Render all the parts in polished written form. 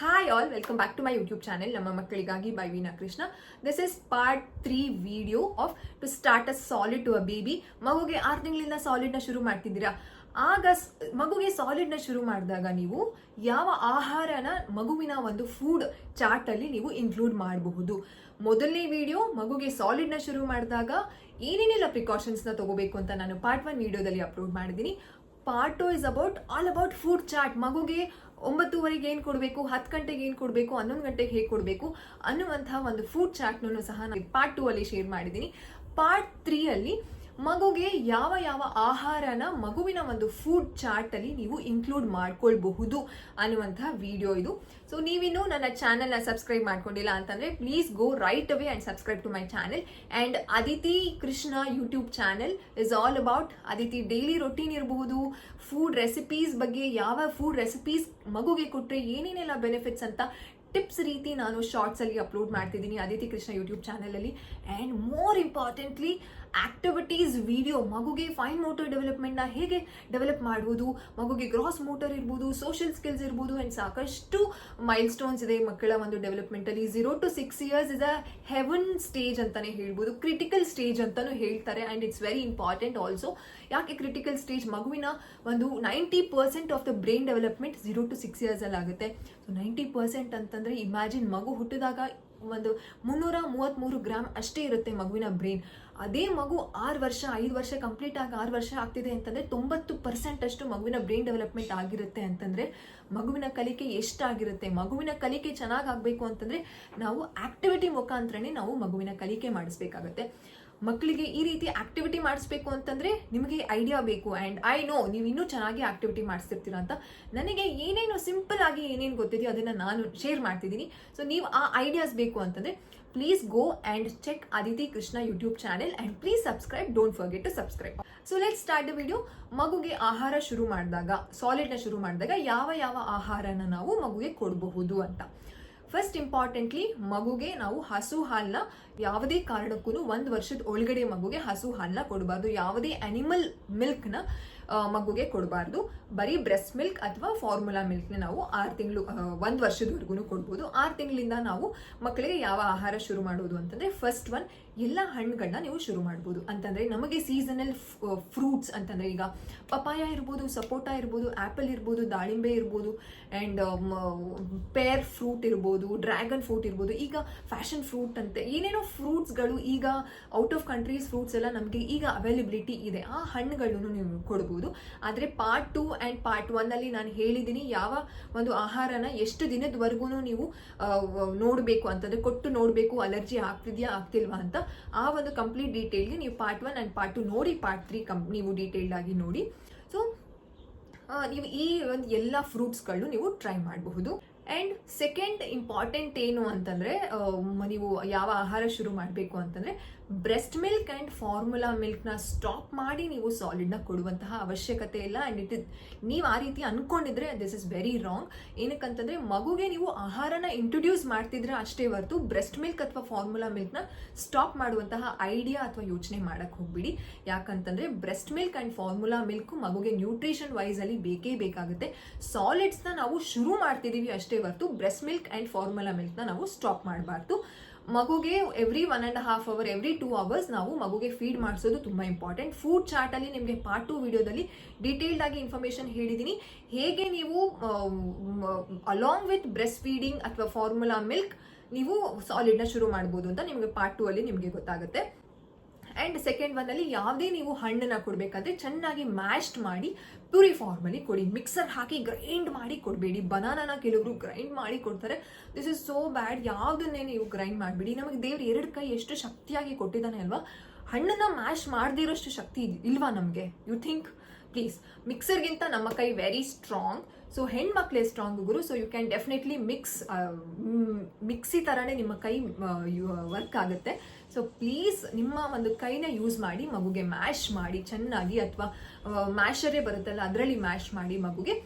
Hi all, welcome back to my YouTube channel Namma Makkaligagi by Veena Krishna. This is part 3 video of to start a solid to a baby. ಮಗುಗೆ 6 ತಿಂಗಳಿಂದ solid ನ ಶುರು ಮಾಡ್ತಿದ್ದೀರಾ. ಆಗ ಮಗುಗೆ solid ನ ಶುರು ಮಾಡಿದಾಗ ನೀವು ಯಾವ ಆಹಾರನ ಮಗುವಿನ ಒಂದು ಫುಡ್ ಚಾರ್ಟ್ ಅಲ್ಲಿ ನೀವು ಇನ್ಕ್ಲೂಡ್ ಮಾಡಬಹುದು. ಮೊದಲನೇ ವಿಡಿಯೋ ಮಗುಗೆ ಸಾಲಿಡ್ ನ ಶುರು ಮಾಡಿದಾಗ ಏನೇನೆಲ್ಲ ಪ್ರಿಕಾಷನ್ಸ್ ನ ತಗೋಬೇಕು ಅಂತ ನಾನು ಪಾರ್ಟ್ 1 ವಿಡಿಯೋದಲ್ಲಿ ಅಪ್ಲೋಡ್ ಮಾಡಿದ್ದೀನಿ. Part 2 is all about food chart. ಮಗುಗೆ 9:30 ಏನು ಕೊಡಬೇಕು, 10 ಗಂಟೆಗೆ ಏನು ಕೊಡಬೇಕು, 11 ಗಂಟೆಗೆ ಹೇಗೆ ಕೊಡಬೇಕು ಅನ್ನುವಂತಹ ಒಂದು ಫುಡ್ ಚಾರ್ಟ್ನೂ ಸಹ ನಾನು ಪಾರ್ಟ್ 2 ಅಲ್ಲಿ ಶೇರ್ ಮಾಡಿದ್ದೀನಿ. ಪಾರ್ಟ್ 3 ಅಲ್ಲಿ ಮಗುಗೆ ಯಾವ ಯಾವ ಆಹಾರನ ಮಗುವಿನ ಒಂದು ಫುಡ್ ಚಾರ್ಟ್ ಅಲ್ಲಿ ನೀವು ಇನ್ಕ್ಲೂಡ್ ಮಾಡ್ಕೊಳ್ಬಹುದು ಅನ್ನುವಂತಹ ವಿಡಿಯೋ ಇದು. ಸೊ ನೀವಿನ್ನು ನನ್ನ ಚಾನೆಲ್ ನ ಸಬ್ಸ್ಕ್ರೈಬ್ ಮಾಡ್ಕೊಂಡಿಲ್ಲ ಅಂತಂದ್ರೆ please go right away and subscribe to my channel. And Aditi Krishna YouTube channel is all about Aditi daily routine ಇರಬಹುದು, ಫುಡ್ ರೆಸಿಪೀಸ್ ಬಗ್ಗೆ, ಯಾವ ಫುಡ್ ರೆಸಿಪೀಸ್ ಮಗುಗೆ ಕೊಟ್ರೆ ಏನೇನೆಲ್ಲ ಬೆನಿಫಿಟ್ಸ್ ಅಂತ ಟಿಪ್ಸ್ ರೀತಿ ನಾನು ಶಾರ್ಟ್ಸ್ ಅಲ್ಲಿ ಅಪ್ಲೋಡ್ ಮಾಡ್ತಿದ್ದೀನಿ ಅದಿತಿ ಕೃಷ್ಣ ಯೂಟ್ಯೂಬ್ ಚಾನೆಲ್ ಅಲ್ಲಿ. And more importantly activities video, ಮಗುಗೆ ಫೈನ್ ಮೋಟರ್ ಡೆವಲಪ್ಮೆಂಟ್ ನ ಹೇಗೆ ಡೆವಲಪ್ ಮಾಡುವುದು, ಮಗುಗೆ ಗ್ರಾಸ್ ಮೋಟರ್ ಇರ್ಬೋದು, ಸೋಷಿಯಲ್ ಸ್ಕಿಲ್ಸ್ ಇರ್ಬೋದು, ಅಂಡ್ ಸಾಕಷ್ಟು ಮೈಲ್ ಸ್ಟೋನ್ಸ್ ಇದೆ ಮಕ್ಕಳ ಒಂದು ಡೆವಲಪ್ಮೆಂಟ್ ಅಲ್ಲಿ. 0 to 6 years is a heaven stage ಅಂತಾನೆ ಹೇಳ್ಬೋದು, ಕ್ರಿಟಿಕಲ್ ಸ್ಟೇಜ್ ಅಂತಾನು ಹೇಳ್ತಾರೆ. And it's very important also. ಯಾಕೆ ಕ್ರಿಟಿಕಲ್ ಸ್ಟೇಜ್? ಮಗುವಿನ ಒಂದು 90% of the brain development 0 to 6 years ಅಲ್ಲಿ ಆಗುತ್ತೆ. ಸೊ 90% ಅಂತಂದ್ರೆ ಇಮ್ಯಾಜಿನ್, ಮಗು ಹುಟ್ಟಿದಾಗ ಒಂದು 333 ಗ್ರಾಮ್ ಅಷ್ಟೇ ಇರುತ್ತೆ ಮಗುವಿನ ಬ್ರೈನ್. ಅದೇ ಮಗು 6 ವರ್ಷ 5 ವರ್ಷ ಕಂಪ್ಲೀಟ್ ಆಗಿ 6 ವರ್ಷ ಆಗ್ತಿದೆ ಅಂತಂದ್ರೆ 90% ಅಷ್ಟು ಮಗುವಿನ ಬ್ರೈನ್ ಡೆವಲಪ್ಮೆಂಟ್ ಆಗಿರುತ್ತೆ ಅಂತಂದ್ರೆ ಮಗುವಿನ ಕಲಿಕೆ ಎಷ್ಟಾಗಿರುತ್ತೆ. ಮಗುವಿನ ಕಲಿಕೆ ಚೆನ್ನಾಗಿ ಆಗ್ಬೇಕು ಅಂತಂದ್ರೆ ನಾವು ಆಕ್ಟಿವಿಟಿ ಮುಖಾಂತರನೇ ನಾವು ಮಗುವಿನ ಕಲಿಕೆ ಮಾಡಿಸ್ಬೇಕಾಗತ್ತೆ. ಮಕ್ಕಳಿಗೆ ಈ ರೀತಿ ಆಕ್ಟಿವಿಟಿ ಮಾಡಿಸ್ಬೇಕು ಅಂತಂದ್ರೆ ನಿಮಗೆ ಐಡಿಯಾ ಬೇಕು. ಅಂಡ್ ಐ ನೋ ನೀವು ಇನ್ನೂ ಚೆನ್ನಾಗಿ ಆಕ್ಟಿವಿಟಿ ಮಾಡಿಸ್ತಿರ್ತೀರಾ ಅಂತ. ನನಗೆ ಏನೇನು ಸಿಂಪಲ್ ಆಗಿ ಏನೇನು ಗೊತ್ತಿದೆಯೋ ಅದನ್ನ ನಾನು ಶೇರ್ ಮಾಡ್ತಿದ್ದೀನಿ. ಸೊ ನೀವು ಆ ಐಡಿಯಾಸ್ ಬೇಕು ಅಂತಂದ್ರೆ please go and check Aditi Krishna YouTube channel and please subscribe. Don't forget to subscribe. So let's start the video. ಮಗುಗೆ ಆಹಾರ ಶುರು ಮಾಡಿದಾಗ, ಸಾಲಿಡ್ ನ ಶುರು ಮಾಡಿದಾಗ ಯಾವ ಯಾವ ಆಹಾರನ ನಾವು ಮಗುಗೆ ಕೊಡಬಹುದು ಅಂತ. ಫಸ್ಟ್ ಇಂಪಾರ್ಟೆಂಟ್ಲಿ ಮಗುಗೆ ನಾವು ಹಸು ಹಾಲನ್ನ ಯಾವುದೇ ಕಾರಣಕ್ಕೂ 1 ವರ್ಷದ ಒಳಗಡೆ ಮಗುಗೆ ಹಸು ಹಾಲನ್ನ ಕೊಡಬಾರ್ದು. ಯಾವುದೇ ಅನಿಮಲ್ ಮಿಲ್ಕ್ ನ ಮಗುಗೆ ಕೊಡಬಾರ್ದು. ಬರೀ ಬ್ರೆಸ್ಟ್ ಮಿಲ್ಕ್ ಅಥವಾ ಫಾರ್ಮುಲಾ ಮಿಲ್ಕ್ ನ ನಾವು 6 ತಿಂಗಳು 1 ವರ್ಷದವರೆಗೂ ಕೊಡ್ಬೋದು. 6 ತಿಂಗಳಿಂದ ನಾವು ಮಕ್ಕಳಿಗೆ ಯಾವ ಆಹಾರ ಶುರು ಮಾಡೋದು ಅಂತಂದ್ರೆ ಫಸ್ಟ್ ಒನ್, ಎಲ್ಲ ಹಣ್ಣುಗಳನ್ನ ನೀವು ಶುರು ಮಾಡ್ಬೋದು. ಅಂತಂದ್ರೆ ನಮಗೆ ಸೀಸನಲ್ ಫ್ರೂಟ್ಸ್ ಅಂತಂದ್ರೆ ಈಗ ಪಪಾಯ ಇರ್ಬೋದು, ಸಪೋಟ ಇರ್ಬೋದು, ಆಪಲ್ ಇರ್ಬೋದು, ದಾಳಿಂಬೆ ಇರ್ಬೋದು, ಅಂಡ್ ಪೇರ್ ಫ್ರೂಟ್ ಇರ್ಬೋದು, ಡ್ರ್ಯಾಗನ್ ಫ್ರೂಟ್ ಇರ್ಬೋದು. ಈಗ ಫ್ಯಾಷನ್ ಫ್ರೂಟ್ ಅಂತ ಏನೇನೋ ಫ್ರೂಟ್ಸ್ಗಳು, ಈಗ ಔಟ್ ಆಫ್ ಕಂಟ್ರೀಸ್ ಫ್ರೂಟ್ಸ್ ಎಲ್ಲ ನಮಗೆ ಈಗ ಅವೈಲಬಿಲಿಟಿ ಇದೆ. ಆ ಹಣ್ಣುಗಳನ್ನು ನೀವು ಕೊಡ್ಬೋದು. ಆದ್ರೆ ಪಾರ್ಟ್ 2 ಅಂಡ್ ಪಾರ್ಟ್ 1 ಅಲ್ಲಿ ನಾನು ಹೇಳಿದ್ದೀನಿ ಯಾವ ಒಂದು ಆಹಾರನ ಎಷ್ಟು ದಿನದವರೆಗೂ ನೀವು ನೋಡ್ಬೇಕು ಅಂತಂದ್ರೆ ಕೊಟ್ಟು ನೋಡ್ಬೇಕು, ಅಲರ್ಜಿ ಆಗ್ತಿದ್ಯಾ ಆಗ್ತಿಲ್ವಾ ಅಂತ. ಆ ಒಂದು ಕಂಪ್ಲೀಟ್ ಡೀಟೇಲ್ಗೆ ನೀವು ಪಾರ್ಟ್ 1 ಅಂಡ್ ಪಾರ್ಟ್ 2 ನೋಡಿ, ಪಾರ್ಟ್ 3 ನೀವು ಡೀಟೇಲ್ಡ್ ಆಗಿ ನೋಡಿ. ಸೊ ನೀವು ಈ ಒಂದು ಎಲ್ಲ ಫ್ರೂಟ್ಸ್ಗಳು ನೀವು ಟ್ರೈ ಮಾಡಬಹುದು. ಅಂಡ್ ಸೆಕೆಂಡ್ ಇಂಪಾರ್ಟೆಂಟ್ ಏನು ಅಂತಂದ್ರೆ ನೀವು ಯಾವ ಆಹಾರ ಶುರು ಮಾಡಬೇಕು ಅಂತಂದ್ರೆ breast milk and formula milk ನ ಸ್ಟಾಪ್ ಮಾಡಿ ನೀವು ಸಾಲಿಡ್ ನ ಕೊಡುವಂತಹ ಅವಶ್ಯಕತೆ ಇಲ್ಲ. ಅಂಡ್ ನೀವು ಆ ರೀತಿ ಅನ್ಕೊಂಡಿದ್ರೆ ದಿಸ್ ಇಸ್ ವೆರಿ ರಾಂಗ್. ಏನಕ್ಕಂತಂದ್ರೆ ಮಗುಗೆ ನೀವು ಆಹಾರನ ಇಂಟ್ರೊಡ್ಯೂಸ್ ಮಾಡ್ತಿದ್ರೆ ಅಷ್ಟೇ ಹೊರತು ಬ್ರೆಸ್ಟ್ ಮಿಲ್ಕ್ ಅಥವಾ ಫಾರ್ಮುಲಾ ಮಿಲ್ಕ್ ನ ಸ್ಟಾಪ್ ಮಾಡುವಂತಹ ಐಡಿಯಾ ಅಥವಾ ಯೋಚನೆ ಮಾಡಕ್ ಹೋಗ್ಬಿಡಿ. ಯಾಕಂತಂದ್ರೆ breast milk and formula milk ಮಗುಗೆ ನ್ಯೂಟ್ರಿಷನ್ ವೈಸ್ ಅಲ್ಲಿ ಬೇಕೇ ಬೇಕಾಗುತ್ತೆ. ಸಾಲಿಡ್ಸ್ ನ ನಾವು ಶುರು ಮಾಡ್ತಿದೀವಿ ಅಷ್ಟೇ ಹೊರತು breast milk and formula milk ನ ನಾವು ಸ್ಟಾಪ್ ಮಾಡಬಾರ್ದು. ಮಗುಗೆ ಎವ್ರಿ 1.5 hour ಎವ್ರಿ 2 hours ನಾವು ಮಗುಗೆ ಫೀಡ್ ಮಾಡಿಸೋದು ತುಂಬಾ ಇಂಪಾರ್ಟೆಂಟ್. ಫುಡ್ ಚಾರ್ಟ್ ಅಲ್ಲಿ ನಿಮಗೆ ಪಾರ್ಟ್ 2 ವಿಡಿಯೋದಲ್ಲಿ ಡೀಟೇಲ್ಡ್ ಆಗಿ ಇನ್ಫಾರ್ಮೇಶನ್ ಹೇಳಿದೀನಿ. ಹೇಗೆ ನೀವು ಅಲಾಂಗ್ ವಿತ್ ಬ್ರೆಸ್ಟ್ ಫೀಡಿಂಗ್ ಅಥವಾ ಫಾರ್ಮುಲಾ ಮಿಲ್ಕ್ ನೀವು ಸಾಲಿಡ್ ನ ಶುರು ಮಾಡಬಹುದು ಅಂತ ನಿಮಗೆ ಪಾರ್ಟ್ 2 ಅಲ್ಲಿ ನಿಮಗೆ ಗೊತ್ತಾಗುತ್ತೆ. ಅಂಡ್ ಸೆಕೆಂಡ್ ಒನ್ ಅಲ್ಲಿ ಯಾವುದೇ ನೀವು ಹಣ್ಣನ್ನ ಕೊಡ್ಬೇಕಾದ್ರೆ ಚೆನ್ನಾಗಿ ಮ್ಯಾಶ್ಡ್ ಮಾಡಿ ಪ್ಯೂರಿ ಫಾರ್ಮ್ ಅಲ್ಲಿ ಕೊಡಿ. ಮಿಕ್ಸರ್ ಹಾಕಿ ಗ್ರೈಂಡ್ ಮಾಡಿ ಕೊಡಬೇಡಿ. ಬನಾನಾನ ಕೆಲವರು ಗ್ರೈಂಡ್ ಮಾಡಿ ಕೊಡ್ತಾರೆ. This is so bad. ಯಾವುದನ್ನೇ ನೀವು ಗ್ರೈಂಡ್ ಮಾಡಬೇಡಿ. ನಮಗೆ ದೇವ್ರು 2 ಕೈ ಎಷ್ಟು ಶಕ್ತಿಯಾಗಿ ಕೊಟ್ಟಿದ್ದಾನೆ ಅಲ್ವಾ, ಹಣ್ಣನ್ನ ಮ್ಯಾಶ್ ಮಾಡದಿರೋಷ್ಟು ಶಕ್ತಿ ಇಲ್ವಾ ನಮಗೆ? You think? ಪ್ಲೀಸ್, ಮಿಕ್ಸರ್ಗಿಂತ ನಮ್ಮ ಕೈ ವೆರಿ ಸ್ಟ್ರಾಂಗ್. ಸೊ ಹೆಣ್ಮಕ್ಳೇ ಸ್ಟ್ರಾಂಗ್ ಗುರು. So you can definitely mixie ತರಾನೇ ನಿಮ್ಮ ಕೈ ವರ್ಕ್ ಆಗುತ್ತೆ. ಸೊ ಪ್ಲೀಸ್ ನಿಮ್ಮ ಒಂದು ಕೈನ ಯೂಸ್ ಮಾಡಿ ಮಗುಗೆ ಮ್ಯಾಶ್ ಮಾಡಿ ಚೆನ್ನಾಗಿ, ಅಥವಾ ಮ್ಯಾಶರೇ ಬರುತ್ತಲ್ಲ ಅದರಲ್ಲಿ ಮ್ಯಾಶ್ ಮಾಡಿ ಮಗುಗೆ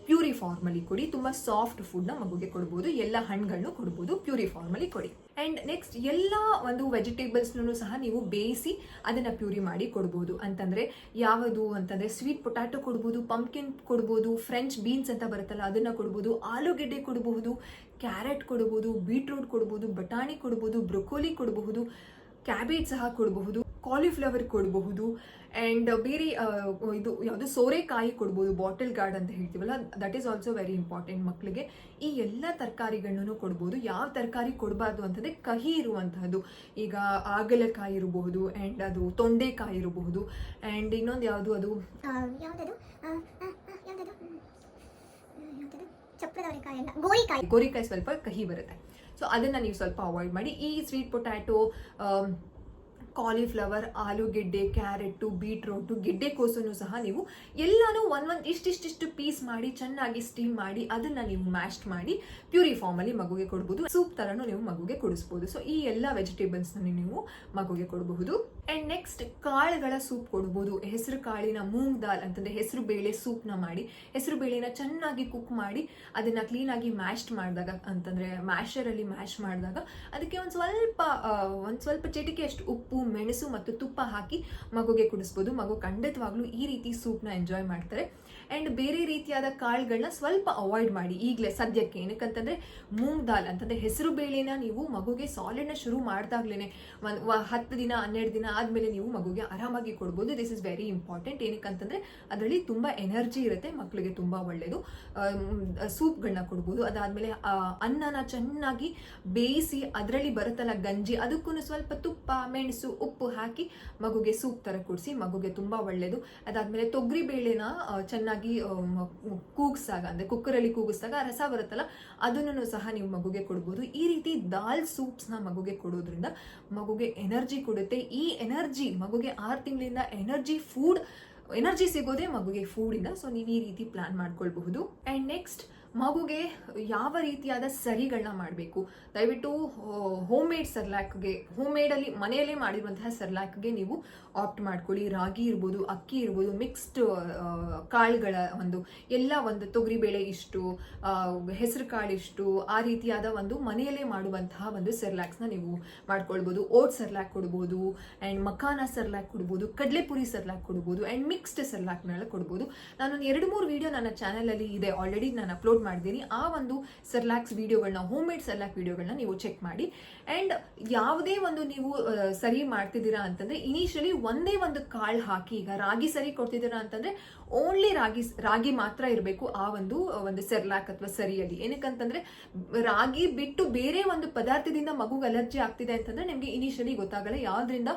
ಪ್ಯೂರಿ ಫಾರ್ಮ್ ಅಲ್ಲಿ ಕೊಡಿ. ತುಂಬಾ ಸಾಫ್ಟ್ ಫುಡ್ ನ ಮಗುಗೆ ಕೊಡಬಹುದು. ಎಲ್ಲ ಹಣ್ಣುಗಳನ್ನು ಕೊಡಬಹುದು, ಪ್ಯೂರಿ ಫಾರ್ಮ್ ಅಲ್ಲಿ ಕೊಡಿ. ಅಂಡ್ ನೆಕ್ಸ್ಟ್ ಎಲ್ಲ ಒಂದು ವೆಜಿಟೇಬಲ್ಸ್ ಸಹ ನೀವು ಬೇಯಿಸಿ ಅದನ್ನ ಪ್ಯೂರಿ ಮಾಡಿ ಕೊಡಬಹುದು. ಅಂತಂದ್ರೆ ಯಾವುದು ಅಂತಂದ್ರೆ ಸ್ವೀಟ್ ಪೊಟ್ಯಾಟೊ ಕೊಡಬಹುದು, ಪಂಪ್ಕಿನ್ ಕೊಡಬಹುದು, ಫ್ರೆಂಚ್ ಬೀನ್ಸ್ ಅಂತ ಬರುತ್ತಲ್ಲ ಅದನ್ನ ಕೊಡಬಹುದು, ಆಲೂಗೆಡ್ಡೆ ಕೊಡಬಹುದು, ಕ್ಯಾರೆಟ್ ಕೊಡಬಹುದು, ಬೀಟ್ರೂಟ್ ಕೊಡಬಹುದು, ಬಟಾಣಿ ಕೊಡಬಹುದು, ಬ್ರೊಕೋಲಿ ಕೊಡಬಹುದು, ಕ್ಯಾಬೇಜ್ ಸಹ ಕೊಡಬಹುದು, ಕಾಲಿಫ್ಲವರ್ ಕೊಡಬಹುದು, ಆ್ಯಂಡ್ ಬೇರೆ ಇದು ಯಾವುದು ಸೋರೆಕಾಯಿ ಕೊಡ್ಬೋದು, ಬಾಟಲ್ ಗಾರ್ಡ್ ಅಂತ ಹೇಳ್ತೀವಲ್ಲ, that is also very important ಮಕ್ಕಳಿಗೆ. ಈ ಎಲ್ಲ ತರಕಾರಿಗಳನ್ನು ಕೊಡ್ಬೋದು. ಯಾವ ತರಕಾರಿ ಕೊಡಬಾರ್ದು ಅಂತಂದರೆ ಕಹಿ ಇರುವಂತಹದ್ದು, ಈಗ ಆಗಲಕಾಯಿ ಇರಬಹುದು, ಆ್ಯಂಡ್ ಅದು ತೊಂಡೆಕಾಯಿ ಇರಬಹುದು, ಆ್ಯಂಡ್ ಇನ್ನೊಂದು ಯಾವುದು ಅದು ಗೋರಿಕಾಯಿ ಸ್ವಲ್ಪ ಕಹಿ ಬರುತ್ತೆ. ಸೊ ಅದನ್ನು ನೀವು ಸ್ವಲ್ಪ ಅವಾಯ್ಡ್ ಮಾಡಿ. ಈ ಸ್ವೀಟ್ ಪೊಟ್ಯಾಟೊ, ಕಾಲಿಫ್ಲವರ್, ಆಲೂಗೆಡ್ಡೆ, ಕ್ಯಾರೆಟು, ಬೀಟ್ರೂಟು, ಗೆಡ್ಡೆಕೋಸನ್ನು ಸಹ ನೀವು ಎಲ್ಲಾನು ಇಷ್ಟಿಷ್ಟು ಪೀಸ್ ಮಾಡಿ ಚೆನ್ನಾಗಿ ಸ್ಟೀಮ್ ಮಾಡಿ ಅದನ್ನ ನೀವು ಮ್ಯಾಶ್ ಮಾಡಿ ಪ್ಯೂರಿ ಫಾರ್ಮಲ್ಲಿ ಮಗುಗೆ ಕೊಡ್ಬೋದು. ಸೂಪ್ ಥರನೂ ನೀವು ಮಗುಗೆ ಕೊಡಿಸ್ಬೋದು. ಸೊ ಈ ಎಲ್ಲ ವೆಜಿಟೇಬಲ್ಸ್ನ ನೀವು ಮಗುಗೆ ಕೊಡಬಹುದು. ಆ್ಯಂಡ್ ನೆಕ್ಸ್ಟ್ ಕಾಳುಗಳ ಸೂಪ್ ಕೊಡ್ಬೋದು. ಹೆಸರು ಕಾಳಿನ ಮೂಂಗ್ ದಾಲ್ ಅಂತಂದರೆ ಹೆಸರು ಬೇಳೆ ಸೂಪ್ನ ಮಾಡಿ, ಹೆಸರು ಬೇಳೆನ ಚೆನ್ನಾಗಿ ಕುಕ್ ಮಾಡಿ ಅದನ್ನು ಕ್ಲೀನಾಗಿ ಮ್ಯಾಶ್ಡ್ ಮಾಡಿದಾಗ ಅಂತಂದರೆ ಮ್ಯಾಶರಲ್ಲಿ ಮ್ಯಾಶ್ ಮಾಡಿದಾಗ ಅದಕ್ಕೆ ಒಂದು ಸ್ವಲ್ಪ ಚಿಟಿಕೆಯಷ್ಟು ಉಪ್ಪು, ಮೆಣಸು ಮತ್ತು ತುಪ್ಪ ಹಾಕಿ ಮಗುಗೆ ಕುಡಿಸ್ಬೋದು. ಮಗು ಖಂಡಿತವಾಗ್ಲೂ ಈ ರೀತಿ ಸೂಪ್ನ ಎಂಜಾಯ್ ಮಾಡ್ತಾರೆ. ಆ್ಯಂಡ್ ಬೇರೆ ರೀತಿಯಾದ ಕಾಳುಗಳನ್ನ ಸ್ವಲ್ಪ ಅವಾಯ್ಡ್ ಮಾಡಿ ಈಗಲೇ ಸದ್ಯಕ್ಕೆ. ಏನಕ್ಕಂತಂದರೆ ಮೂಂಗ್ ದಾಲ್ ಅಂತಂದರೆ ಹೆಸರು ಬೇಳೆನ ನೀವು ಮಗುಗೆ ಸಾಲಿಡ್ನ ಶುರು ಮಾಡಿದಾಗ್ಲೇ 10 ದಿನ 12 ದಿನ ಆದಮೇಲೆ ನೀವು ಮಗುಗೆ ಆರಾಮಾಗಿ ಕೊಡ್ಬೋದು. This is very important. ಏನಕ್ಕಂತಂದರೆ ಅದರಲ್ಲಿ ತುಂಬ ಎನರ್ಜಿ ಇರುತ್ತೆ, ಮಕ್ಕಳಿಗೆ ತುಂಬ ಒಳ್ಳೆಯದು. ಸೂಪ್ಗಳನ್ನ ಕೊಡ್ಬೋದು. ಅದಾದಮೇಲೆ ಅನ್ನನ ಚೆನ್ನಾಗಿ ಬೇಯಿಸಿ ಅದರಲ್ಲಿ ಬರುತ್ತಲ್ಲ ಗಂಜಿ, ಅದಕ್ಕೂ ಸ್ವಲ್ಪ ತುಪ್ಪ, ಮೆಣಸು, ಉಪ್ಪು ಹಾಕಿ ಮಗುಗೆ ಸೂಪ್ ಥರ ಕುಡಿಸಿ, ಮಗುಗೆ ತುಂಬ ಒಳ್ಳೆಯದು. ಅದಾದಮೇಲೆ ತೊಗರಿ ಬೇಳೆನ ಚೆನ್ನಾಗಿ ಕೂಗಿಸಿದಾಗ ಅಂದರೆ ಕುಕ್ಕರಲ್ಲಿ ಕೂಗಿಸಿದಾಗ ರಸ ಬರುತ್ತಲ್ಲ ಅದನ್ನು ಸಹ ನೀವು ಮಗುಗೆ ಕೊಡ್ಬೋದು. ಈ ರೀತಿ ದಾಲ್ ಸೂಪ್ಸ್ನ ಮಗುಗೆ ಕೊಡೋದ್ರಿಂದ ಮಗುಗೆ ಎನರ್ಜಿ ಕೊಡುತ್ತೆ. ಈ ಎನರ್ಜಿ ಮಗುಗೆ 6 ತಿಂಗಳಿಂದ ಎನರ್ಜಿ ಸಿಗೋದೇ ಮಗುಗೆ ಫೂಡಿಂದ. ಸೊ ನೀವು ಈ ರೀತಿ ಪ್ಲಾನ್ ಮಾಡ್ಕೊಳ್ಬಹುದು. ಆ್ಯಂಡ್ ನೆಕ್ಸ್ಟ್ ಮಗುಗೆ ಯಾವ ರೀತಿಯಾದ ಸರಿಗಳನ್ನ ಮಾಡಬೇಕು, ದಯವಿಟ್ಟು ಹೋಮ್ ಮೇಡ್ ಸರ್ಲ್ಯಾಕ್ಗೆ, ಹೋಮ್ ಮೇಡಲ್ಲಿ ಮನೆಯಲ್ಲೇ ಮಾಡಿರುವಂತಹ ಸರ್ಲ್ಯಾಕ್ಗೆ ನೀವು ಆಪ್ಟ್ ಮಾಡ್ಕೊಳ್ಳಿ. ರಾಗಿ ಇರ್ಬೋದು, ಅಕ್ಕಿ ಇರ್ಬೋದು, ಮಿಕ್ಸ್ಡ್ ಕಾಳುಗಳ ಒಂದು ತೊಗರಿಬೇಳೆ ಇಷ್ಟು, ಹೆಸರು ಕಾಳು ಇಷ್ಟು, ಆ ರೀತಿಯಾದ ಮನೆಯಲ್ಲೇ ಮಾಡುವಂತಹ ಸೆರ್ಲ್ಯಾಕ್ಸ್ನ ನೀವು ಮಾಡ್ಕೊಳ್ಬೋದು. ಓಟ್ ಸರ್ಲ್ಯಾಕ್ ಕೊಡ್ಬೋದು, ಆ್ಯಂಡ್ ಮಖಾನ ಸರ್ಲ್ಯಾಕ್ ಕೊಡ್ಬೋದು, ಕಡಲೆಪುರಿ ಸರ್ಲ್ಯಾಕ್ ಕೊಡ್ಬೋದು, ಆ್ಯಂಡ್ ಮಿಕ್ಸ್ಡ್ ಸರ್ಲ್ಯಾಕ್ನೆಲ್ಲ ಕೊಡ್ಬೋದು. ನಾನೊಂದು 2-3 ವಿಡಿಯೋ ನನ್ನ ಚಾನಲಲ್ಲಿ ಇದೆ, ಆಲ್ರೆಡಿ ನಾನು ಅಪ್ಲೋಡ್ ಮಾಡಿದ್ದೀನಿ. ಆ ಸರ್ಲ್ಯಾಕ್ಸ್ ವಿಡಿಯೋಗಳನ್ನ, ಹೋಮ್ ಮೇಡ್ ಸರ್ಲ್ಯಾಕ್ ವಿಡಿಯೋಗಳನ್ನ ನೀವು ಚೆಕ್ ಮಾಡಿ. ಆ್ಯಂಡ್ ಯಾವುದೇ ನೀವು ಸರಿ ಮಾಡ್ತಿದ್ದೀರಾ ಅಂತಂದ್ರೆ ಇನಿಷಿಯಲಿ ಒಂದೇ ಕಾಳು ಹಾಕಿ, ಈಗ ರಾಗಿ ಸರಿ ಕೊಡ್ತಿದ್ದೀರಾ ಅಂತಂದ್ರೆ ಓನ್ಲಿ ರಾಗಿ ಮಾತ್ರ ಇರಬೇಕು ಆ ಒಂದು ಸೆರ್ಲ್ಯಾಕ್ ಅಥವಾ ಸರಿಯಲ್ಲಿ. ಏನಕ್ಕಂತಂದ್ರೆ ರಾಗಿ ಬಿಟ್ಟು ಬೇರೆ ಪದಾರ್ಥದಿಂದ ಮಗುಗೆ ಅಲರ್ಜಿ ಆಗ್ತಿದೆ ಅಂತಂದ್ರೆ ನಿಮಗೆ ಇನಿಷಿಯಲಿ ಗೊತ್ತಾಗಲ್ಲ ಯಾವ್ದ್ರಿಂದ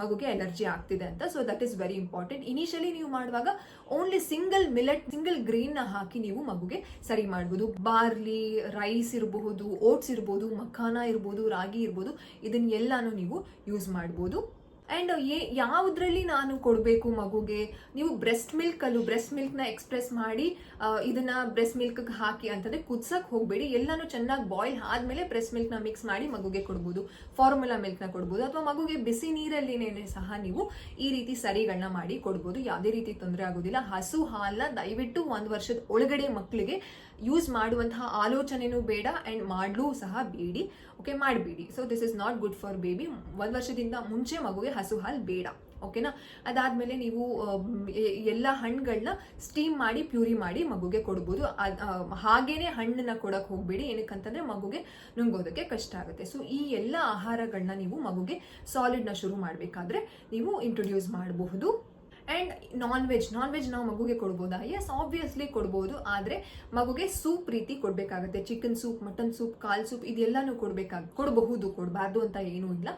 ಮಗುಗೆ ಅಲರ್ಜಿ ಆಗ್ತಿದೆ ಅಂತ. So that is very important. Initially ನೀವು ಮಾಡುವಾಗ ಓನ್ಲಿ ಸಿಂಗಲ್ ಗ್ರೇನ್ ಹಾಕಿ ನೀವು ಮಗುಗೆ ಸರಿ ಮಾಡ್ಬೋದು. ಬಾರ್ಲಿ, ರೈಸ್ ಇರಬಹುದು, ಓಟ್ಸ್ ಇರ್ಬೋದು, ಮಖಾನ ಇರ್ಬೋದು, ರಾಗಿ ಇರ್ಬೋದು, ಇದನ್ನೆಲ್ಲಾನು ನೀವು ಯೂಸ್ ಮಾಡ್ಬೋದು. ಆ್ಯಂಡ್ ಯಾವುದ್ರಲ್ಲಿ ನಾನು ಕೊಡಬೇಕು ಮಗುಗೆ, ನೀವು ಬ್ರೆಸ್ಟ್ ಮಿಲ್ಕ್ನ ಎಕ್ಸ್ಪ್ರೆಸ್ ಮಾಡಿ ಇದನ್ನ ಬ್ರೆಸ್ಟ್ ಮಿಲ್ಕ್ಗೆ ಹಾಕಿ ಅಂತಂದರೆ ಕುದ್ಸಕ್ಕೆ ಹೋಗಬೇಡಿ. ಎಲ್ಲನೂ ಚೆನ್ನಾಗಿ ಬಾಯ್ಲ್ ಆದಮೇಲೆ ಬ್ರೆಸ್ಟ್ ಮಿಲ್ಕ್ನ ಮಿಕ್ಸ್ ಮಾಡಿ ಮಗುಗೆ ಕೊಡ್ಬೋದು. ಫಾರ್ಮುಲಾ ಮಿಲ್ಕ್ನ ಕೊಡ್ಬೋದು, ಅಥವಾ ಮಗುಗೆ ಬಿಸಿ ನೀರಲ್ಲಿನೇ ಸಹ ನೀವು ಈ ರೀತಿ ಸರಿಗಳನ್ನ ಮಾಡಿ ಕೊಡ್ಬೋದು. ಯಾವುದೇ ರೀತಿ ತೊಂದರೆ ಆಗೋದಿಲ್ಲ. ಹಸು ಹಾಲನ್ನ ದಯವಿಟ್ಟು 1 ವರ್ಷದ ಒಳಗಡೆ ಮಕ್ಕಳಿಗೆ ಯೂಸ್ ಮಾಡುವಂತಹ ಆಲೋಚನೆನೂ ಬೇಡ, ಆ್ಯಂಡ್ ಮಾಡಲೂ ಸಹ ಬೇಡಿ. ಓಕೆ, ಮಾಡಬೇಡಿ. So this is not good for baby. 1 ವರ್ಷದಿಂದ ಮುಂಚೆ ಮಗುಗೆ ಹಸು ಹಾಲು ಬೇಡ. ಓಕೆನಾ? ಅದಾದಮೇಲೆ ನೀವು ಎಲ್ಲ ಹಣ್ಣುಗಳನ್ನ ಸ್ಟೀಮ್ ಮಾಡಿ ಪ್ಯೂರಿ ಮಾಡಿ ಮಗುಗೆ ಕೊಡ್ಬೋದು. ಹಾಗೇನೆ ಹಣ್ಣನ್ನ ಕೊಡಕ್ಕೆ ಹೋಗಬೇಡಿ. ಏನಕ್ಕಂತಂದ್ರೆ ಮಗುಗೆ ನುಂಗೋದಕ್ಕೆ ಕಷ್ಟ ಆಗುತ್ತೆ. ಸೊ ಈ ಎಲ್ಲ ಆಹಾರಗಳನ್ನ ನೀವು ಮಗುಗೆ ಸಾಲಿಡ್ನ ಶುರು ಮಾಡಬೇಕಾದ್ರೆ ನೀವು ಇಂಟ್ರೊಡ್ಯೂಸ್ ಮಾಡಬಹುದು. ಆ್ಯಂಡ್ ನಾನ್ ವೆಜ್ ನಾವು ಮಗುಗೆ ಕೊಡ್ಬೋದಾ? ಎಸ್, ಆಬ್ವಿಯಸ್ಲಿ ಕೊಡ್ಬೋದು. ಆದರೆ ಮಗುಗೆ ಸೂಪ್ ರೀತಿ ಕೊಡಬೇಕಾಗುತ್ತೆ. ಚಿಕನ್ ಸೂಪ್, ಮಟನ್ ಸೂಪ್, ಕಾಲ್ ಸೂಪ್ ಇದೆಲ್ಲಾನು ಕೊಡಬಹುದು, ಕೊಡಬಾರ್ದು ಅಂತ ಏನೂ ಇಲ್ಲ.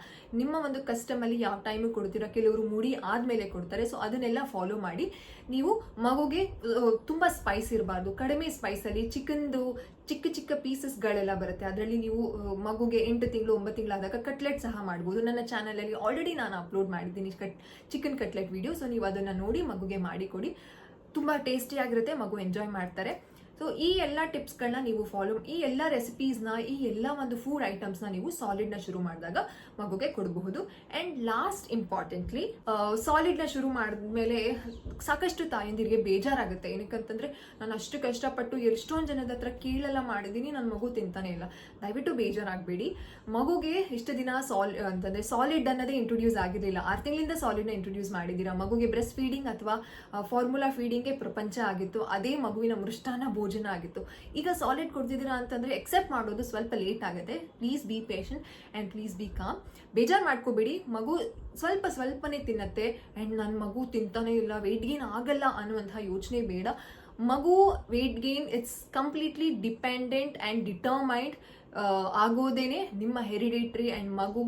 ನಿಮ್ಮ ಕಸ್ಟಮಲ್ಲಿ ಯಾವ ಟೈಮಿಗೆ ಕೊಡ್ತೀರಾ, ಕೆಲವರು ಮುಡಿ ಆದಮೇಲೆ ಕೊಡ್ತಾರೆ. ಸೊ ಅದನ್ನೆಲ್ಲ ಫಾಲೋ ಮಾಡಿ. ನೀವು ಮಗುಗೆ ತುಂಬ ಸ್ಪೈಸ್ ಇರಬಾರ್ದು, ಕಡಿಮೆ ಸ್ಪೈಸಲ್ಲಿ ಚಿಕನ್ದು ಚಿಕ್ಕ ಪೀಸಸ್ಗಳೆಲ್ಲ ಬರುತ್ತೆ. ಅದರಲ್ಲಿ ನೀವು ಮಗುಗೆ 8 ತಿಂಗಳು 9 ತಿಂಗಳಾದಾಗ ಕಟ್ಲೆಟ್ ಸಹ ಮಾಡ್ಬೋದು. ನನ್ನ ಚಾನಲಲ್ಲಿ ಆಲ್ರೆಡಿ ನಾನು ಅಪ್ಲೋಡ್ ಮಾಡಿದ್ದೀನಿ ಚಿಕನ್ ಕಟ್ಲೆಟ್ ವಿಡಿಯೋ. ಸೊ ನೀವು ಅದನ್ನು ನೋಡಿ ಮಗುಗೆ ಮಾಡಿಕೊಡಿ. ತುಂಬ ಟೇಸ್ಟಿಯಾಗಿರುತ್ತೆ, ಮಗು ಎಂಜಾಯ್ ಮಾಡ್ತಾರೆ. ಸೊ ಈ ಎಲ್ಲ ಟಿಪ್ಸ್ಗಳನ್ನ ನೀವು ಈ ಎಲ್ಲ ರೆಸಿಪೀಸ್ನ, ಈ ಎಲ್ಲ ಫುಡ್ ಐಟಮ್ಸ್ನ ನೀವು ಸಾಲಿಡ್ನ ಶುರು ಮಾಡಿದಾಗ ಮಗುಗೆ ಕೊಡಬಹುದು. ಆ್ಯಂಡ್ ಲಾಸ್ಟ್ ಇಂಪಾರ್ಟೆಂಟ್ಲಿ, ಸಾಲಿಡ್ನ ಶುರು ಮಾಡಿದ್ಮೇಲೆ ಸಾಕಷ್ಟು ತಾಯಂದಿರಿಗೆ ಬೇಜಾರಾಗುತ್ತೆ. ಏನಕ್ಕಂತಂದರೆ ನಾನು ಅಷ್ಟು ಕಷ್ಟಪಟ್ಟು ಎಷ್ಟೊಂದು ಜನದ ಹತ್ರ ಕೇಳೆಲ್ಲ ಮಾಡಿದ್ದೀನಿ, ನನ್ನ ಮಗು ತಿಂತಾನೆ ಇಲ್ಲ. ದಯವಿಟ್ಟು ಬೇಜಾರಾಗಬೇಡಿ. ಮಗುಗೆ ಇಷ್ಟು ದಿನ ಸಾಲಿಡ್ ಅನ್ನೋದೇ ಇಂಟ್ರೊಡ್ಯೂಸ್ ಆಗಿರಲಿಲ್ಲ. 6 ತಿಂಗಳಿಂದ ಸಾಲಿಡ್ನ ಇಂಟ್ರೊಡ್ಯೂಸ್ ಮಾಡಿದ್ದೀರಾ. ಮಗುಗೆ ಬ್ರೆಸ್ಟ್ ಫೀಡಿಂಗ್ ಅಥವಾ ಫಾರ್ಮುಲಾ ಫೀಡಿಂಗ್ಗೆ ಪ್ರಪಂಚ ಆಗಿತ್ತು. ಅದೇ ಮಗುವಿನ ಮೃಷ್ಟಾನ್ನ ಭೋಜನ ಆಗಿತ್ತು. ಈಗ ಸಾಲಿಡ್ ಕೊಡ್ತಿದ್ದೀರಾ ಅಂತಂದರೆ ಎಕ್ಸೆಪ್ಟ್ ಮಾಡೋದು ಸ್ವಲ್ಪ ಲೇಟ್ ಆಗುತ್ತೆ. Please be patient and please be com. ಬೇಜಾರು ಮಾಡ್ಕೋಬೇಡಿ, ಮಗು ಸ್ವಲ್ಪನೇ ತಿನ್ನತ್ತೆ ಆ್ಯಂಡ್ ನನ್ನ ಮಗು ತಿಂತಾನೆ ಇಲ್ಲ, ವೆಯ್ಟ್ ಗೇನ್ ಆಗಲ್ಲ ಅನ್ನುವಂಥ ಯೋಚನೆ ಬೇಡ. ಮಗು weight gain it's completely dependent and determined ಆಗೋದೇನೆ ನಿಮ್ಮ ಹೆರಿಡೇಟ್ರಿ ಆ್ಯಂಡ್ ಮಗು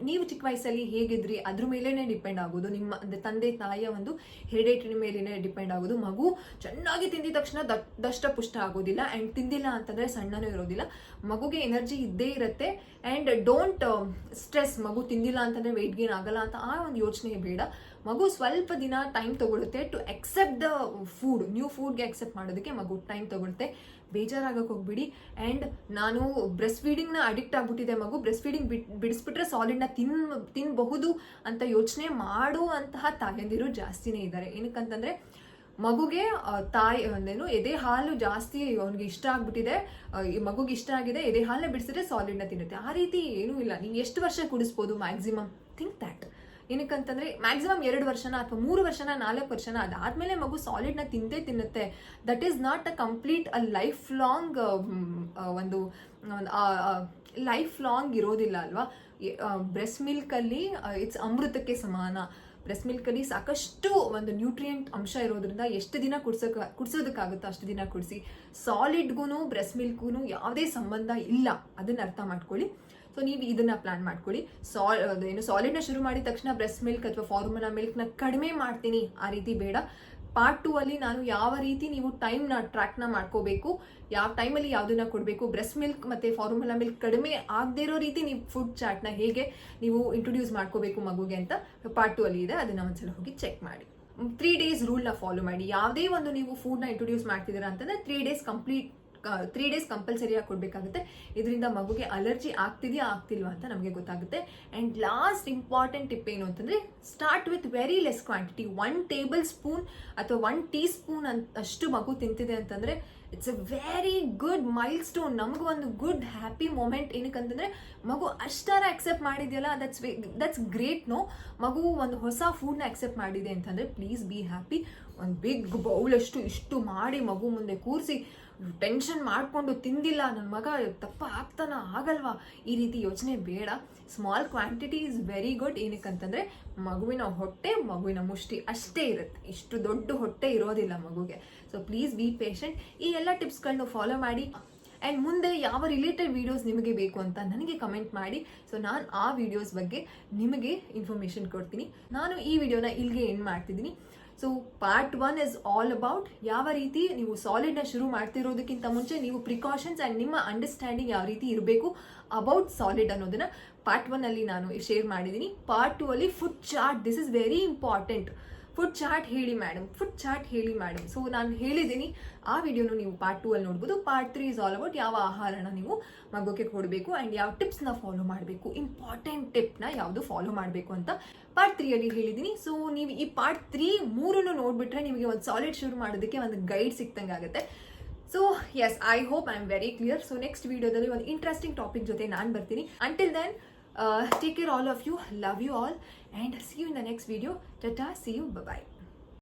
ನೀವು ಚಿಕ್ಕ ವಯಸ್ಸಲ್ಲಿ ಹೇಗಿದ್ರಿ ಅದ್ರ ಮೇಲೇ ಡಿಪೆಂಡ್ ಆಗೋದು. ನಿಮ್ಮ ತಂದೆ ತಾಯಿಯ ಒಂದು ಹೆರಿಡೇಟ್ರಿ ಮೇಲೇ ಡಿಪೆಂಡ್ ಆಗೋದು. ಮಗು ಚೆನ್ನಾಗಿ ತಿಂದಿದ ತಕ್ಷಣ ದಷ್ಟಪುಷ್ಟ ಆಗೋದಿಲ್ಲ ಆ್ಯಂಡ್ ತಿಂದಿಲ್ಲ ಅಂತಂದರೆ ಸಣ್ಣನೂ ಇರೋದಿಲ್ಲ. ಮಗುಗೆ ಎನರ್ಜಿ ಇದ್ದೇ ಇರುತ್ತೆ ಆ್ಯಂಡ್ ಡೋಂಟ್ ಸ್ಟ್ರೆಸ್, ಮಗು ತಿಂದಿಲ್ಲ ಅಂತಂದರೆ ವೆಯ್ಟ್ ಗೇನ್ ಆಗಲ್ಲ ಅಂತ ಆ ಒಂದು ಯೋಚನೆ ಬೇಡ. ಮಗು ಸ್ವಲ್ಪ ದಿನ ಟೈಮ್ ತಗೊಳುತ್ತೆ to accept the food, new ಫುಡ್ಗೆ ಎಕ್ಸೆಪ್ಟ್ ಮಾಡೋದಕ್ಕೆ ಮಗು ಟೈಮ್ ತಗೊಳುತ್ತೆ. ಬೇಜಾರಾಗಕ್ಕೆ ಹೋಗ್ಬಿಡಿ. ಆ್ಯಂಡ್ ನಾನು ಬ್ರೆಸ್ಟ್ ಫೀಡಿಂಗ್ನ ಅಡಿಕ್ಟ್ ಆಗ್ಬಿಟ್ಟಿದೆ, ಮಗು ಬ್ರೆಸ್ಟ್ ಫೀಡಿಂಗ್ ಬಿಡಿಸ್ಬಿಟ್ರೆ ಸಾಲಿಡ್ನ ತಿನ್ನಬಹುದು ಅಂತ ಯೋಚನೆ ಮಾಡುವಂತಹ ತಾಯಂದಿರು ಜಾಸ್ತಿನೇ ಇದ್ದಾರೆ. ಏನಕ್ಕಂತಂದರೆ ಮಗುಗೆ ತಾಯಿ ಒಂದೇನು ಎದೆ ಹಾಲು ಜಾಸ್ತಿ ಅವ್ನಿಗೆ ಇಷ್ಟ ಆಗ್ಬಿಟ್ಟಿದೆ, ಮಗುಗೆ ಇಷ್ಟ ಆಗಿದೆ, ಎದೆ ಹಾಲನ್ನ ಬಿಡಿಸಿದ್ರೆ ಸಾಲಿಡ್ನ ತಿನ್ನುತ್ತೆ. ಆ ರೀತಿ ಏನೂ ಇಲ್ಲ. ನೀವು ಎಷ್ಟು ವರ್ಷ ಕುಡಿಸ್ಬೋದು ಮ್ಯಾಕ್ಸಿಮಮ್? Think that. ಏನಕ್ಕಂತಂದರೆ ಮ್ಯಾಕ್ಸಿಮಮ್ 2 ವರ್ಷನ ಅಥವಾ 3 ವರ್ಷನ 4 ವರ್ಷನ ಅದಾದಮೇಲೆ ಮಗು ಸಾಲಿಡ್ನ ತಿನ್ನುತ್ತೆ. That is not a complete life long ಒಂದು ಲೈಫ್ ಲಾಂಗ್ ಇರೋದಿಲ್ಲ ಅಲ್ವಾ. ಬ್ರೆಸ್ಟ್ ಮಿಲ್ಕಲ್ಲಿ ಇಟ್ಸ್ ಅಮೃತಕ್ಕೆ ಸಮಾನ. ಬ್ರೆಸ್ಟ್ ಮಿಲ್ಕಲ್ಲಿ ಸಾಕಷ್ಟು ಒಂದು ನ್ಯೂಟ್ರಿಯೆಂಟ್ ಅಂಶ ಇರೋದ್ರಿಂದ ಎಷ್ಟು ದಿನ ಕುಡಿಸೋದಕ್ಕಾಗುತ್ತೋ ಅಷ್ಟು ದಿನ ಕುಡಿಸಿ. ಸಾಲಿಡ್ಗೂ ಬ್ರೆಸ್ಟ್ ಮಿಲ್ಕ್ಗೂ ಯಾವುದೇ ಸಂಬಂಧ ಇಲ್ಲ, ಅದನ್ನು ಅರ್ಥ ಮಾಡ್ಕೊಳ್ಳಿ. ಸೊ ನೀವು ಇದನ್ನ ಪ್ಲಾನ್ ಮಾಡ್ಕೊಳ್ಳಿ. ಸಾಲಿಡ್ನ ಶುರು ಮಾಡಿದ ತಕ್ಷಣ ಬ್ರೆಸ್ಟ್ ಮಿಲ್ಕ್ ಅಥವಾ ಫಾರ್ಮುಲಾ ಮಿಲ್ಕ್ನ ಕಡಿಮೆ ಮಾಡ್ತೀನಿ ಆ ರೀತಿ ಬೇಡ. ಪಾರ್ಟ್ 2 ಅಲ್ಲಿ ನಾನು ಯಾವ ರೀತಿ ನೀವು ಟೈಮ್ನ ಟ್ರ್ಯಾಕ್ನ ಮಾಡ್ಕೋಬೇಕು, ಯಾವ ಟೈಮಲ್ಲಿ ಯಾವುದನ್ನ ಕೊಡಬೇಕು, ಬ್ರೆಸ್ಟ್ ಮಿಲ್ಕ್ ಮತ್ತು ಫಾರ್ಮುಲಾ ಮಿಲ್ಕ್ ಕಡಿಮೆ ಆಗದೇ ಇರೋ ರೀತಿ ನೀವು ಫುಡ್ ಚಾರ್ಟ್ನ ಹೇಗೆ ನೀವು ಇಂಟ್ರೊಡ್ಯೂಸ್ ಮಾಡ್ಕೋಬೇಕು ಮಗುಗೆ ಅಂತ ಪಾರ್ಟ್ 2 ಅಲ್ಲಿ ಇದೆ. ಅದನ್ನು ಒಂದ್ಸಲ ಹೋಗಿ ಚೆಕ್ ಮಾಡಿ. 3 days ರೂಲ್ನ ಫಾಲೋ ಮಾಡಿ. ಯಾವುದೇ ಒಂದು ನೀವು ಫುಡ್ನ ಇಂಟ್ರೊಡ್ಯೂಸ್ ಮಾಡ್ತಿದ್ದೀರಾ ಅಂತಂದರೆ 3 days ಕಂಪಲ್ಸರಿಯಾಗಿ ಕೊಡಬೇಕಾಗುತ್ತೆ. ಇದರಿಂದ ಮಗುಗೆ ಅಲರ್ಜಿ ಆಗ್ತಿಲ್ವಾ ಅಂತ ನಮಗೆ ಗೊತ್ತಾಗುತ್ತೆ. ಆ್ಯಂಡ್ ಲಾಸ್ಟ್ ಇಂಪಾರ್ಟೆಂಟ್ ಟಿಪ್ ಏನು ಅಂತಂದರೆ, start with very less quantity. 1 tablespoon ಅಥವಾ 1 ಟೀ ಸ್ಪೂನ್ ಅಷ್ಟು ಮಗು ತಿಂತಿದೆ ಅಂತಂದರೆ it's a very good milestone, ನಮಗೂ ಒಂದು ಗುಡ್ ಹ್ಯಾಪಿ ಮೂಮೆಂಟ್. ಏನಕ್ಕಂತಂದರೆ ಮಗು ಅಷ್ಟಾರ ಅಕ್ಸೆಪ್ಟ್ ಮಾಡಿದೆಯಲ್ಲ, ದಟ್ಸ್ ಗ್ರೇಟ್. ಮಗು ಒಂದು ಹೊಸ ಫುಡ್ನ ಅಕ್ಸೆಪ್ಟ್ ಮಾಡಿದೆ ಅಂತಂದರೆ ಪ್ಲೀಸ್ ಬಿ ಹ್ಯಾಪಿ. ಒಂದು ಬಿಗ್ ಬೌಲಷ್ಟು ಇಷ್ಟು ಮಾಡಿ ಮಗು ಮುಂದೆ ಕೂರಿಸಿ ಟೆನ್ಷನ್ ಮಾಡಿಕೊಂಡು ತಿಂದಿಲ್ಲ ನನ್ನ ಮಗ ದಪ್ಪ ಆಗ್ತಾನ ಆಗಲ್ವಾ, ಈ ರೀತಿ ಯೋಚನೆ ಬೇಡ. Small quantity is very good. ಏನಕ್ಕಂತಂದರೆ ಮಗುವಿನ ಹೊಟ್ಟೆ, ಮಗುವಿನ ಮುಷ್ಟಿ ಅಷ್ಟೇ ಇರುತ್ತೆ, ಇಷ್ಟು ದೊಡ್ಡ ಹೊಟ್ಟೆ ಇರೋದಿಲ್ಲ ಮಗುಗೆ. So please be patient. ಈ ಎಲ್ಲ ಟಿಪ್ಸ್ಗಳನ್ನ ಫಾಲೋ ಮಾಡಿ. ಆ್ಯಂಡ್ ಮುಂದೆ ಯಾವ ರಿಲೇಟೆಡ್ ವೀಡಿಯೋಸ್ ನಿಮಗೆ ಬೇಕು ಅಂತ ನನಗೆ ಕಮೆಂಟ್ ಮಾಡಿ. ಸೊ ನಾನು ಆ ವಿಡಿಯೋಸ್ ಬಗ್ಗೆ ನಿಮಗೆ ಇನ್ಫಾರ್ಮೇಷನ್ ಕೊಡ್ತೀನಿ. ನಾನು ಈ ವಿಡಿಯೋನ ಇಲ್ಲಿಗೆ ಎಂಡ್ ಮಾಡ್ತಿದ್ದೀನಿ. So part 1 is all about ಯಾವ ರೀತಿ ನೀವು ಸಾಲಿಡ್ನ ಶುರು ಮಾಡ್ತಿರೋದಕ್ಕಿಂತ ಮುಂಚೆ ನೀವು ಪ್ರಿಕಾಷನ್ಸ್ ಆ್ಯಂಡ್ ನಿಮ್ಮ ಅಂಡರ್ಸ್ಟ್ಯಾಂಡಿಂಗ್ ಯಾವ ರೀತಿ ಇರಬೇಕು ಅಬೌಟ್ ಸಾಲಿಡ್ ಅನ್ನೋದನ್ನ ಪಾರ್ಟ್ 1 ಅಲ್ಲಿ ನಾನು ಶೇರ್ ಮಾಡಿದ್ದೀನಿ. ಪಾರ್ಟ್ 2 ಅಲ್ಲಿ food chart, this is very important. Food chart ಹೇಳಿ ಮೇಡಮ್. ಸೊ ನಾನು ಹೇಳಿದ್ದೀನಿ, ಆ ವಿಡಿಯೋನು ನೀವು ಪಾರ್ಟ್ 2 ಅಲ್ಲಿ ನೋಡ್ಬೋದು. ಪಾರ್ಟ್ 3 ಇಸ್ ಆಲ್ ಅಬೌಟ್ ಯಾವ ಆಹಾರನ ನೀವು ಮಗುಗೆ ಕೊಡಬೇಕು ಆ್ಯಂಡ್ ಯಾವ ಟಿಪ್ಸ್ನ ಫಾಲೋ ಮಾಡಬೇಕು, ಇಂಪಾರ್ಟೆಂಟ್ ಟಿಪ್ನ ಯಾವುದು ಫಾಲೋ ಮಾಡಬೇಕು ಅಂತ ಪಾರ್ಟ್ 3 ಅಲ್ಲಿ ಹೇಳಿದ್ದೀನಿ. ಸೊ ನೀವು ಈ ಪಾರ್ಟ್ 3 ನೋಡ್ಬಿಟ್ರೆ ನಿಮಗೆ ಒಂದು ಸಾಲಿಡ್ ಶುರು ಮಾಡೋದಕ್ಕೆ ಒಂದು ಗೈಡ್ ಸಿಕ್ತಂಗೆ ಆಗುತ್ತೆ. So yes, I hope I am very clear. So next ವಿಡಿಯೋದಲ್ಲಿ ಒಂದು ಇಂಟ್ರೆಸ್ಟಿಂಗ್ ಟಾಪಿಕ್ ಜೊತೆ ನಾನು ಬರ್ತೀನಿ. Until then, take care all of you, love you all, and see you in the next video. Tata, see you, bye bye.